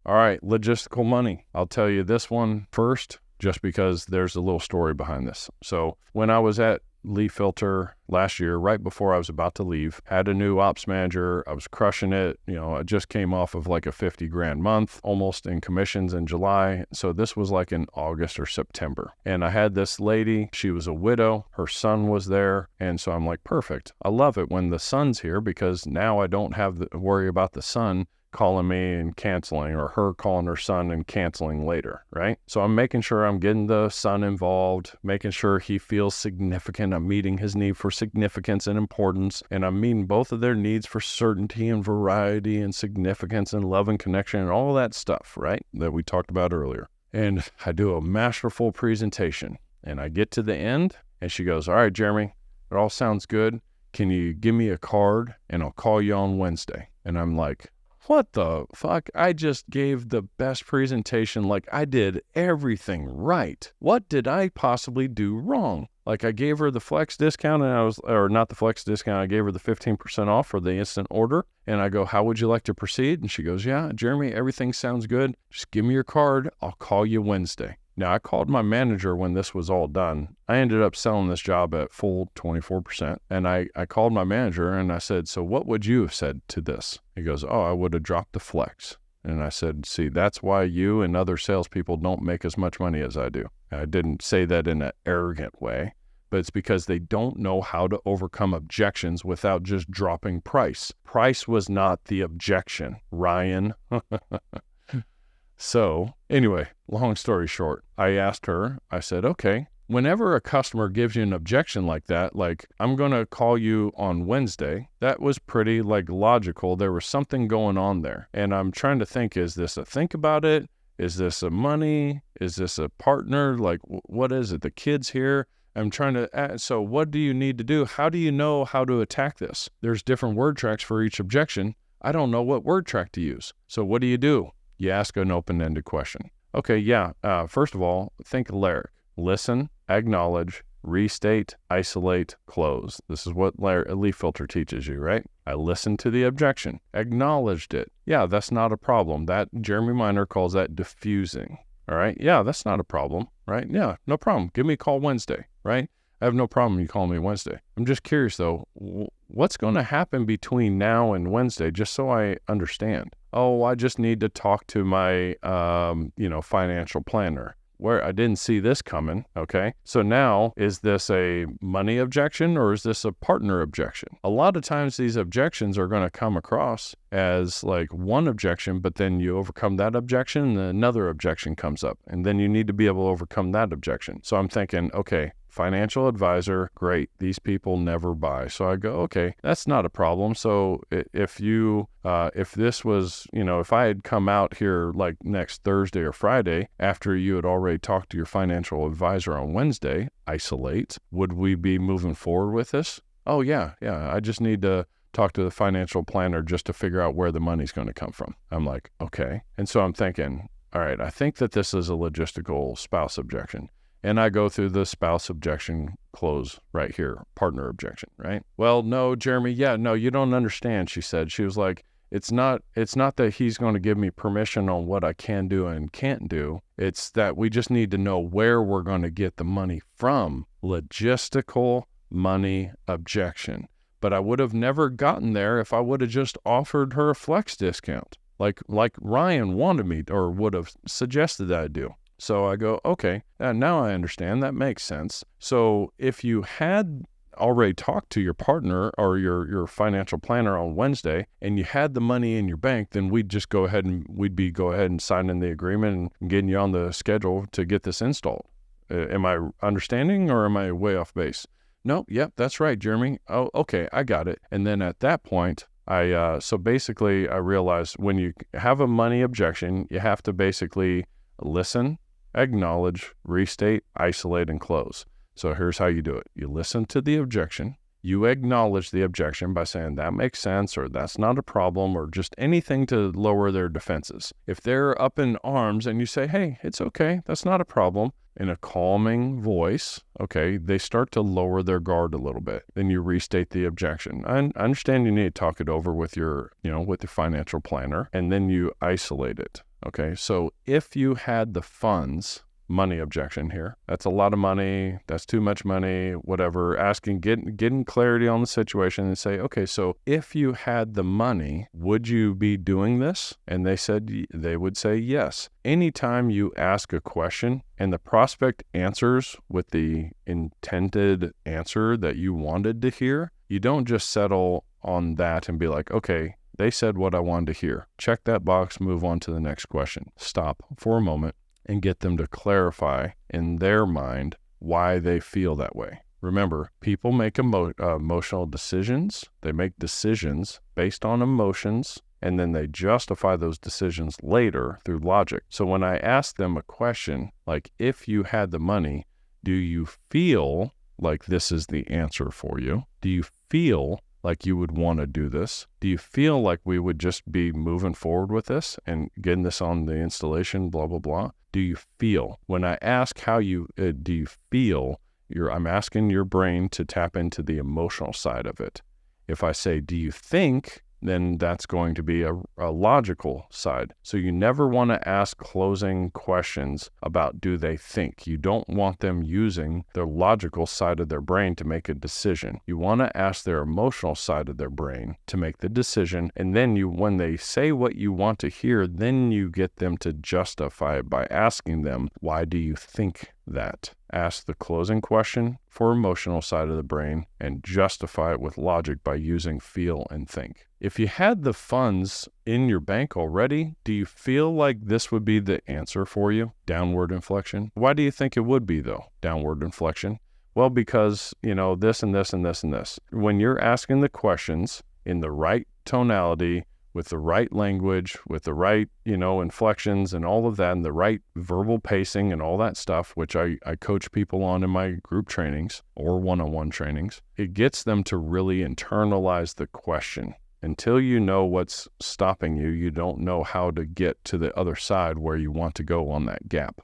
All right, logistical money. I'll tell you this one first, just because there's a little story behind this. So when I was at Leaf Filter last year, right before I was about to leave, had a new ops manager. I was crushing it. I just came off of like a 50 grand month almost in commissions in July. So this was like in August or September. And I had this lady, she was a widow. Her son was there. And so I'm like, perfect. I love it when the son's here because now I don't have to worry about the son calling me and canceling, or her calling her son and canceling later, right? So I'm making sure I'm getting the son involved, making sure he feels significant. I'm meeting his need for significance and importance, and I'm meeting both of their needs for certainty and variety and significance and love and connection and all that stuff, right? That we talked about earlier. And I do a masterful presentation, and I get to the end, and she goes, all right, Jeremy, it all sounds good. Can you give me a card and I'll call you on Wednesday? And I'm like, what the fuck? I just gave the best presentation. Like, I did everything right. What did I possibly do wrong? Like, I gave her the flex discount or not the flex discount. I gave her the 15% off for the instant order. And I go, how would you like to proceed? And she goes, yeah, Jeremy, everything sounds good. Just give me your card. I'll call you Wednesday. Now, I called my manager when this was all done. I ended up selling this job at full 24%. And I called my manager and I said, so what would you have said to this? He goes, oh, I would have dropped the flex. And I said, see, that's why you and other salespeople don't make as much money as I do. I didn't say that in an arrogant way, but it's because they don't know how to overcome objections without just dropping price. Price was not the objection, Ryan. So anyway, long story short, I asked her, I said, okay, whenever a customer gives you an objection like that, like, I'm going to call you on Wednesday, that was pretty logical. There was something going on there. And I'm trying to think, is this a think about it? Is this a money? Is this a partner? Like, what is it? The kid's here. I'm trying to, so what do you need to do? How do you know how to attack this? There's different word tracks for each objection. I don't know what word track to use. So what do? You ask an open-ended question. Okay, yeah. First of all, think Laric. Listen, acknowledge, restate, isolate, close. This is what Leaf Filter teaches you, right? I listened to the objection, acknowledged it. Yeah, that's not a problem. That Jeremy Miner calls that diffusing. All right? Yeah, that's not a problem, right? Yeah, no problem. Give me a call Wednesday, right? I have no problem you call me Wednesday. I'm just curious, though, what's going to happen between now and Wednesday, just so I understand? Oh, I just need to talk to my, financial planner. Where I didn't see this coming, okay? So now, is this a money objection or is this a partner objection? A lot of times these objections are going to come across as like one objection, but then you overcome that objection and another objection comes up. And then you need to be able to overcome that objection. So I'm thinking, okay, financial advisor, great. These people never buy. So I go, okay, that's not a problem. So if this was, if I had come out here like next Thursday or Friday after you had already talked to your financial advisor on Wednesday, isolate, would we be moving forward with this? Oh, yeah. I just need to talk to the financial planner just to figure out where the money's going to come from. I'm like, okay. And so I'm thinking, all right, I think that this is a logistical spouse objection. And I go through the spouse objection close right here, partner objection, right? Well, no, Jeremy, you don't understand, she said. She was like, it's not that he's going to give me permission on what I can do and can't do. It's that we just need to know where we're going to get the money from. Logistical money objection. But I would have never gotten there if I would have just offered her a flex discount, like Ryan wanted me or would have suggested that I do. So I go, okay, now I understand. That makes sense. So if you had already talked to your partner or your financial planner on Wednesday and you had the money in your bank, then we'd go ahead and signing the agreement and getting you on the schedule to get this installed. Am I understanding or am I way off base? No, yep, that's right, Jeremy. Oh, okay, I got it. And then at that point, so basically I realized when you have a money objection, you have to basically listen, acknowledge, restate, isolate, and close. So here's how you do it. You listen to the objection. You acknowledge the objection by saying that makes sense or that's not a problem or just anything to lower their defenses. If they're up in arms and you say, hey, it's okay, that's not a problem, in a calming voice, okay, they start to lower their guard a little bit. Then you restate the objection. I understand you need to talk it over with your financial planner, and then you isolate it. Okay, so if you had the funds, money objection here, that's a lot of money, that's too much money, whatever, getting clarity on the situation and say, okay, so if you had the money, would you be doing this? And they would say yes. Anytime you ask a question and the prospect answers with the intended answer that you wanted to hear, you don't just settle on that and be like, okay, they said what I wanted to hear. Check that box, move on to the next question. Stop for a moment and get them to clarify in their mind why they feel that way. Remember, people make emotional decisions. They make decisions based on emotions, and then they justify those decisions later through logic. So when I ask them a question like, if you had the money, do you feel like this is the answer for you? Do you feel like you would want to do this? Do you feel like we would just be moving forward with this and getting this on the installation, blah, blah, blah? Do you feel? When I ask how you, do you feel, I'm asking your brain to tap into the emotional side of it. If I say, do you think, then that's going to be a logical side. So you never want to ask closing questions about do they think. You don't want them using their logical side of their brain to make a decision. You want to ask their emotional side of their brain to make the decision. And then when they say what you want to hear, then you get them to justify it by asking them, why do you think that? Ask the closing question for emotional side of the brain and justify it with logic by using feel and think. If you had the funds in your bank already, do you feel like this would be the answer for you? Downward inflection. Why do you think it would be though? Downward inflection. Well, because, this and this and this and this. When you're asking the questions in the right tonality, with the right language, with the right, inflections and all of that, and the right verbal pacing and all that stuff, which I coach people on in my group trainings or one-on-one trainings, it gets them to really internalize the question. Until you know what's stopping you, you don't know how to get to the other side where you want to go on that gap.